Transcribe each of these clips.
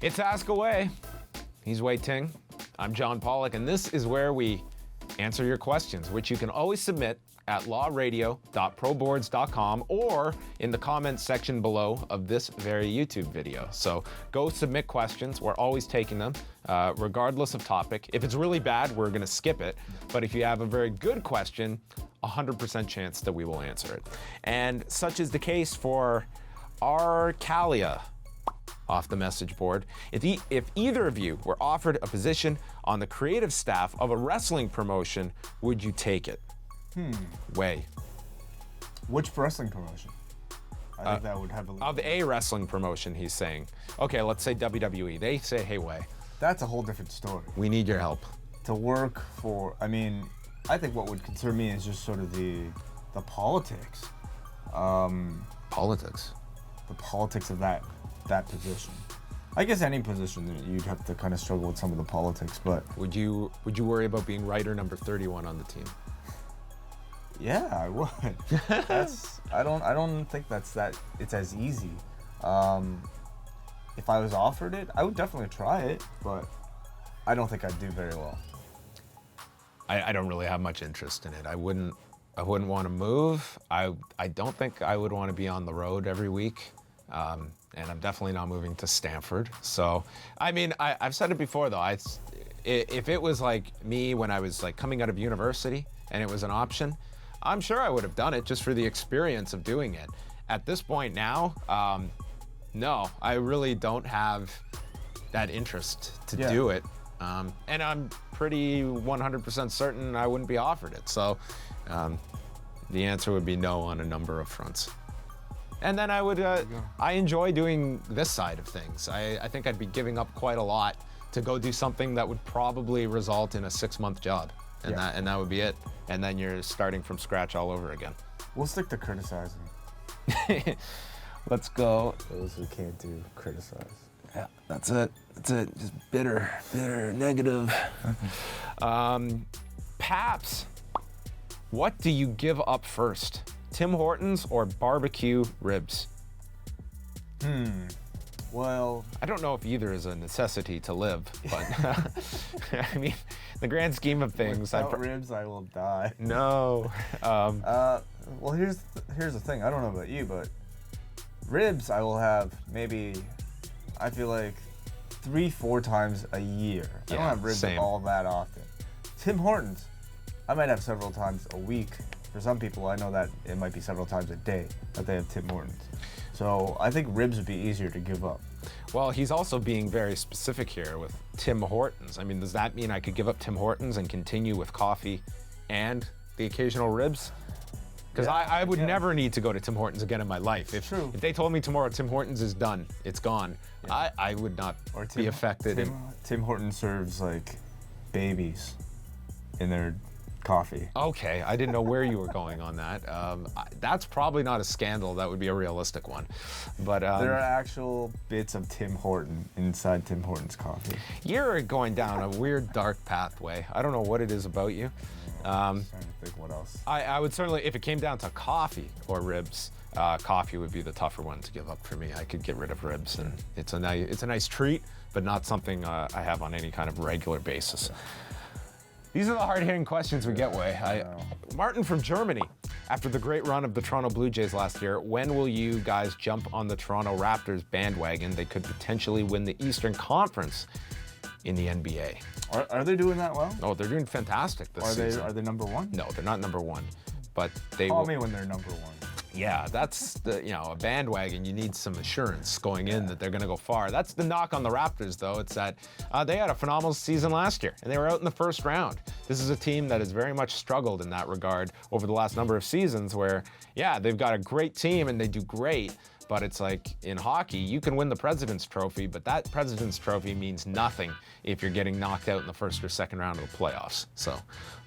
It's ASK-A-WAI. He's Wei Ting. I'm John Pollock, and this is where we answer your questions, which you can always submit at lawradio.proboards.com or in the comments section below of this very YouTube video. So go submit questions. We're always taking them, regardless of topic. If it's really bad, we're going to skip it. But if you have a very good question, 100% chance that we will answer it. And such is the case for Arcalia off the message board. If either of you were offered a position on the creative staff of a wrestling promotion, would you take it? Wei. Which wrestling promotion? I think that would have Of a wrestling promotion, he's saying. Okay, let's say WWE. They say, hey, Wei. That's a whole different story. We need your help. To work for, I think what would concern me is just sort of the politics. Politics? The politics of that position. I guess any position you'd have to kind of struggle with some of the politics, but would you worry about being writer number 31 on the team? Yeah, I would. I don't think it's as easy. If I was offered it, I would definitely try it, but I don't think I'd do very well. I don't really have much interest in it. I wouldn't want to move. I don't think I would want to be on the road every week. And I'm definitely not moving to Stanford. So, I've said it before though, if it was like me when I was like coming out of university and it was an option, I'm sure I would have done it just for the experience of doing it. At this point now, no, I really don't have that interest to do it. And I'm pretty 100% certain I wouldn't be offered it. So, the answer would be no on a number of fronts. And then I would, I enjoy doing this side of things. I think I'd be giving up quite a lot to go do something that would probably result in a 6-month job. And that would be it. And then you're starting from scratch all over again. We'll stick to criticizing. Let's go. Those who can't do criticize. Yeah, that's it. Just bitter, negative. Paps, what do you give up first? Tim Hortons or barbecue ribs? Well, I don't know if either is a necessity to live, but in the grand scheme of things, without ribs, I will die. No. Well, here's the thing. I don't know about you, but ribs I will have maybe, I feel like 3-4 times a year. I don't have ribs all that often. Tim Hortons, I might have several times a week. For some people, I know that it might be several times a day that they have Tim Hortons. So I think ribs would be easier to give up. Well, he's also being very specific here with Tim Hortons. Does that mean I could give up Tim Hortons and continue with coffee and the occasional ribs? Because I would never need to go to Tim Hortons again in my life. If they told me tomorrow Tim Hortons is done, it's gone, I would not be affected. Tim Hortons serves like babies in their coffee. Okay, I didn't know where you were going on that. That's probably not a scandal. That would be a realistic one. But there are actual bits of Tim Horton inside Tim Hortons coffee. You're going down a weird dark pathway. I don't know what it is about you. I'm trying to think what else. I would certainly, if it came down to coffee or ribs, coffee would be the tougher one to give up for me. I could get rid of ribs, and it's a nice treat, but not something I have on any kind of regular basis. These are the hard-hitting questions we get, Wei. Martin from Germany. After the great run of the Toronto Blue Jays last year, when will you guys jump on the Toronto Raptors bandwagon? They could potentially win the Eastern Conference in the NBA. Are they doing that well? Oh, they're doing fantastic this season. Are they number one? No, they're not number one. But they Call me when they're number one. Yeah, that's a bandwagon. You need some assurance going in that they're going to go far. That's the knock on the Raptors, though. It's that they had a phenomenal season last year, and they were out in the first round. This is a team that has very much struggled in that regard over the last number of seasons where, they've got a great team and they do great, but it's like in hockey, you can win the President's Trophy, but that President's Trophy means nothing if you're getting knocked out in the first or second round of the playoffs. So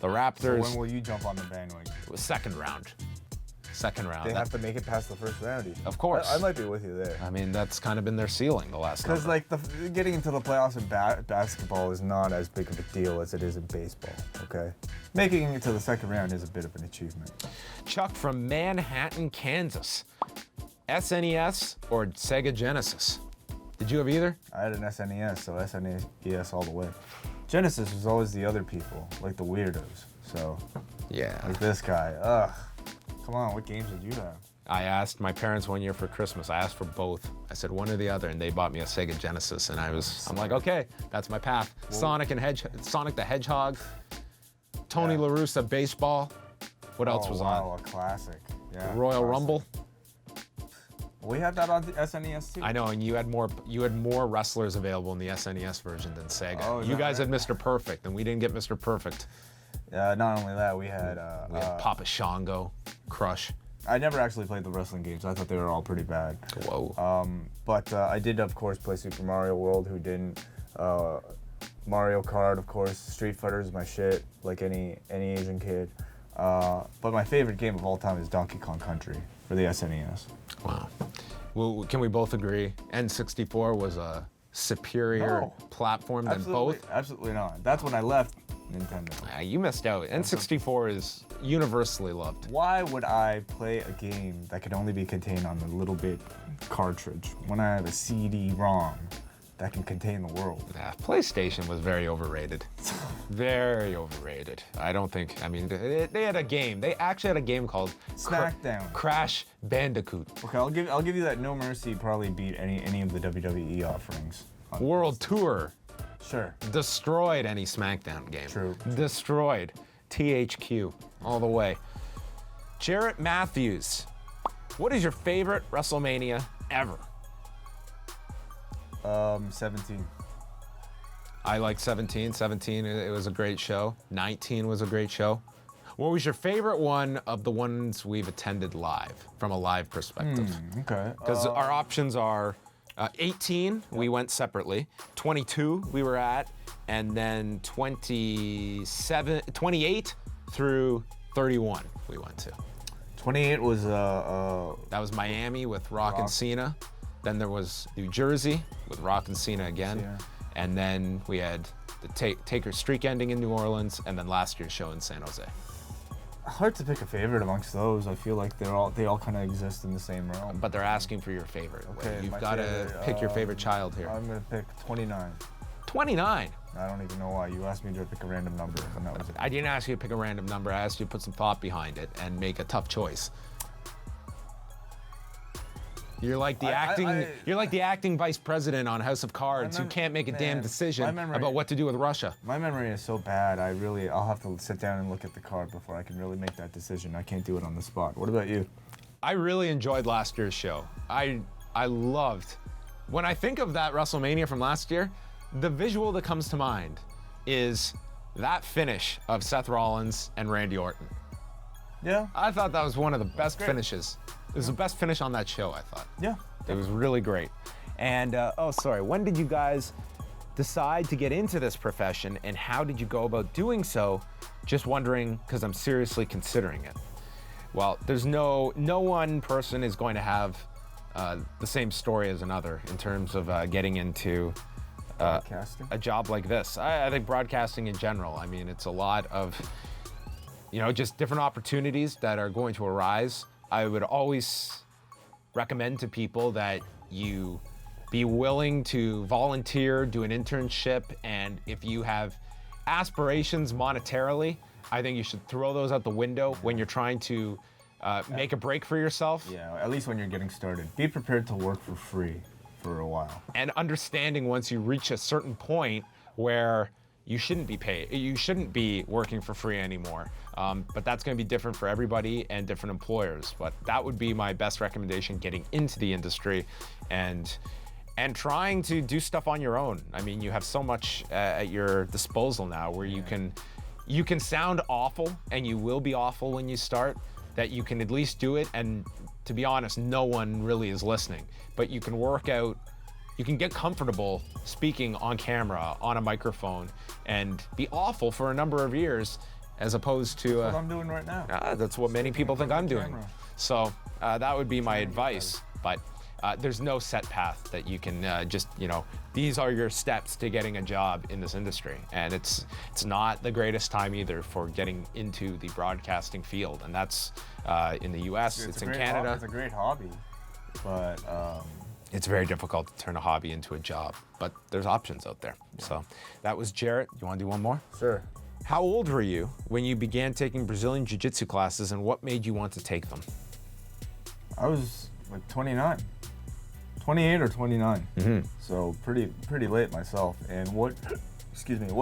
the Raptors... So when will you jump on the bandwagon? Second round. They have to make it past the first round. Of course. I might be with you there. That's kind of been their ceiling the last number. Because getting into the playoffs in basketball is not as big of a deal as it is in baseball, okay? Making it to the second round is a bit of an achievement. Chuck from Manhattan, Kansas. SNES or Sega Genesis? Did you have either? I had an SNES, so SNES all the way. Genesis was always the other people, like the weirdos. So, yeah. Like this guy. Ugh. Come on, what games did you have? I asked my parents one year for Christmas. I asked for both. I said one or the other, and they bought me a Sega Genesis. And I'm like, okay, that's my path. Whoa. Sonic the Hedgehog, Tony La Russa baseball. What else was on? Wow, a classic. Yeah. Royal Rumble. We had that on the SNES too. I know, and you had more wrestlers available in the SNES version than Sega. Oh, you guys had Mr. Perfect, and we didn't get Mr. Perfect. Not only that, we had Papa Shango, Crush. I never actually played the wrestling games. I thought they were all pretty bad. Whoa. But I did, of course, play Super Mario World. Who didn't? Mario Kart, of course. Street Fighter is my shit, like any Asian kid. But my favorite game of all time is Donkey Kong Country for the SNES. Wow. Well, can we both agree N64 was a superior platform than both? Absolutely not. That's when I left Nintendo. You missed out. N64 is universally loved. Why would I play a game that could only be contained on a little bit cartridge when I have a CD-ROM that can contain the world? PlayStation was very overrated. Very overrated. I don't think, I mean, they had a game. They actually had a game called SmackDown. Crash Bandicoot. Okay, I'll give you that. No Mercy probably beat any of the WWE offerings. World Tour. Sure. Destroyed any SmackDown game. True. Destroyed. THQ all the way. Jarrett Matthews, what is your favorite WrestleMania ever? 17. I like 17. 17, it was a great show. 19 was a great show. What was your favorite one of the ones we've attended live, from a live perspective? Okay. Because our options are 18, we went separately. 22, we were at. And then 28 through 31, we went to. 28 was that was Miami with Rock and Cena. Then there was New Jersey with Rock and Cena again. Yeah. And then we had the Taker streak ending in New Orleans, and then last year's show in San Jose. Hard to pick a favorite amongst those. I feel like they all kind of exist in the same realm. But they're asking for your favorite. Okay, You've got to pick your favorite child here. I'm gonna pick 29. 29. I don't even know why. You asked me to pick a random number, and that was it. I didn't ask you to pick a random number. I asked you to put some thought behind it and make a tough choice. You're like the you're like the acting vice president on House of Cards who can't make a damn decision about what to do with Russia. My memory is so bad. I'll have to sit down and look at the card before I can really make that decision. I can't do it on the spot. What about you? I really enjoyed last year's show. I loved. When I think of that WrestleMania from last year, the visual that comes to mind is that finish of Seth Rollins and Randy Orton. Yeah. I thought that was one of the best finishes. It was the best finish on that show, I thought. Yeah. It was really great. And, when did you guys decide to get into this profession, and how did you go about doing so? Just wondering, because I'm seriously considering it. Well, there's no one person is going to have the same story as another in terms of getting into a job like this. I think broadcasting in general, I mean, it's a lot of, just different opportunities that are going to arise. I would always recommend to people that you be willing to volunteer, do an internship, and if you have aspirations monetarily, I think you should throw those out the window when you're trying to make a break for yourself. Yeah, at least when you're getting started. Be prepared to work for free for a while. And understanding once you reach a certain point where you shouldn't be paid, you shouldn't be working for free anymore. But that's going to be different for everybody and different employers. But that would be my best recommendation getting into the industry and trying to do stuff on your own. I mean, you have so much at your disposal now where you can sound awful, and you will be awful when you start, that you can at least do it. And to be honest, no one really is listening. But you can work out, you can get comfortable speaking on camera, on a microphone, and be awful for a number of years, as opposed to... That's what I'm doing right now. That's what many people think I'm doing. So that would be my advice. But there's no set path that you can these are your steps to getting a job in this industry. And it's not the greatest time either for getting into the broadcasting field. And that's in the US, it's in Canada. It's a great hobby, but it's very difficult to turn a hobby into a job, but there's options out there. Yeah. So that was Jarrett. You want to do one more? Sure. How old were you when you began taking Brazilian Jiu-Jitsu classes, and what made you want to take them? I was like 29, 28 or 29. Mm-hmm. So pretty late myself. And what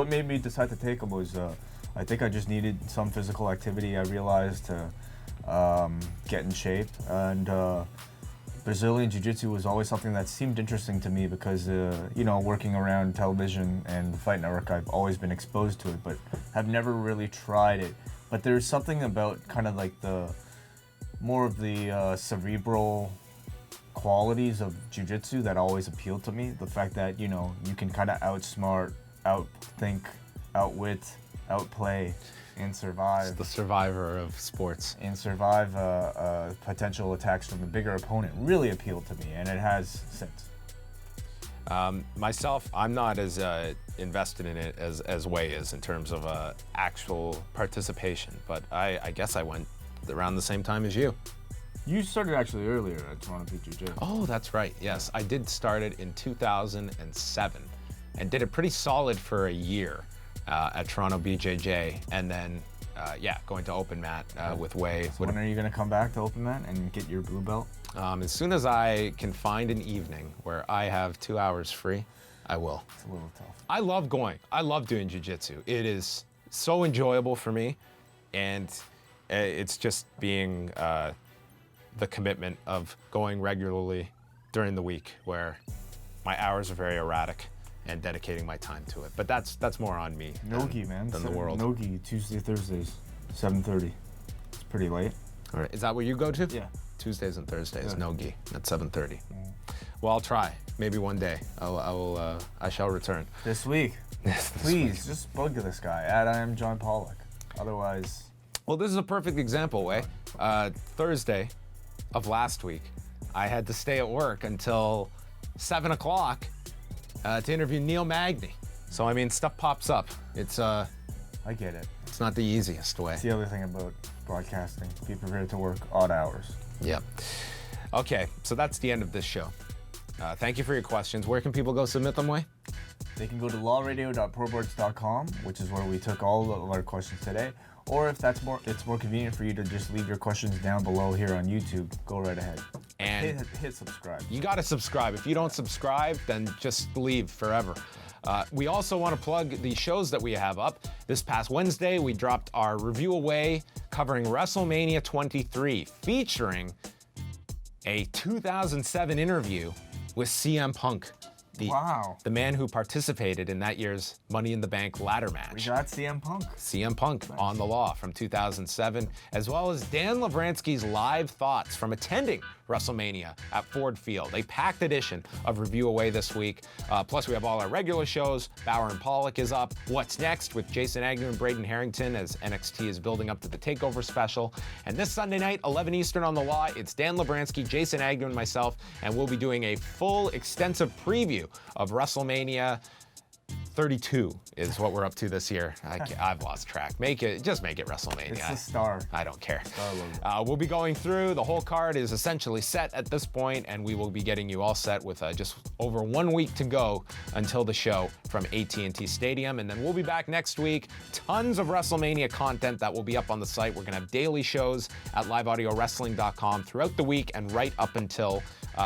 made me decide to take them was I think I just needed some physical activity. I realized to get in shape, and Brazilian Jiu-Jitsu was always something that seemed interesting to me because, working around television and the Fight Network, I've always been exposed to it, but have never really tried it. But there's something about kind of like more of the cerebral qualities of Jiu-Jitsu that always appealed to me. The fact that, you can kind of outsmart, outthink, outwit, outplay, and survive. It's the survivor of sports. And survive potential attacks from a bigger opponent really appealed to me, and it has since. Myself, I'm not as invested in it as Wei is in terms of actual participation, but I guess I went around the same time as you. You started actually earlier at Toronto BJJ. Oh, that's right. Yes, I did start it in 2007 and did it pretty solid for a year. At Toronto BJJ, and then going to open mat with Wei. So when are you going to come back to open mat and get your blue belt? As soon as I can find an evening where I have 2 hours free, I will. It's a little tough. I love going. I love doing jiu-jitsu. It is so enjoyable for me, and it's just being the commitment of going regularly during the week where my hours are very erratic, and dedicating my time to it. But that's more on me than the world. Nogi, Tuesday, Thursdays, 7:30. It's pretty late. All right, is that where you go to? Yeah. Tuesdays and Thursdays, Yeah. Nogi at 7:30. Well, I'll try. Maybe one day. I shall return. This week. Yes, Please, just bug this guy. I am John Pollock. Otherwise. Well, this is a perfect example, Wei. Thursday of last week, I had to stay at work until 7 o'clock to interview Neil Magny. So, I mean, stuff pops up. It's I get it. It's not the easiest way. It's the other thing about broadcasting. Be prepared to work odd hours. Yep. Okay, so that's the end of this show. Thank you for your questions. Where can people go submit them, Wei? They can go to lawradio.proboards.com, which is where we took all of our questions today. Or if it's more convenient for you to just leave your questions down below here on YouTube, go right ahead. And hit subscribe. You got to subscribe. If you don't subscribe, then just leave forever. We also want to plug the shows that we have up. This past Wednesday, we dropped our Review-a-Wai covering WrestleMania 23, featuring a 2007 interview with CM Punk. The man who participated in that year's Money in the Bank ladder match. We got CM Punk. CM Punk on the Law from 2007, as well as Dan Lavransky's live thoughts from attending WrestleMania at Ford Field. A packed edition of Review-a-Wai this week. Plus, we have all our regular shows. Bauer and Pollock is up. What's Next with Jason Agnew and Braden Harrington as NXT is building up to the TakeOver special. And this Sunday night, 11 Eastern on the Law, it's Dan Lavransky, Jason Agnew, and myself, and we'll be doing a full, extensive preview of WrestleMania 32 is what we're up to this year. I've lost track. Just make it WrestleMania. It's the star. I don't care. Star logo. We'll be going through. The whole card is essentially set at this point, and we will be getting you all set with just over 1 week to go until the show from AT&T Stadium. And then we'll be back next week. Tons of WrestleMania content that will be up on the site. We're going to have daily shows at liveaudiowrestling.com throughout the week and right up until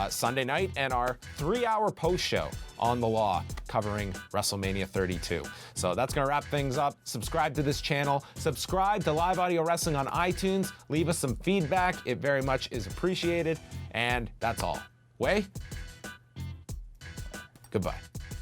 Sunday night, and our 3-hour post show on the Law covering WrestleMania 32. So that's going to wrap things up. Subscribe to this channel. Subscribe to Live Audio Wrestling on iTunes. Leave us some feedback. It very much is appreciated. And that's all. Wei? Goodbye.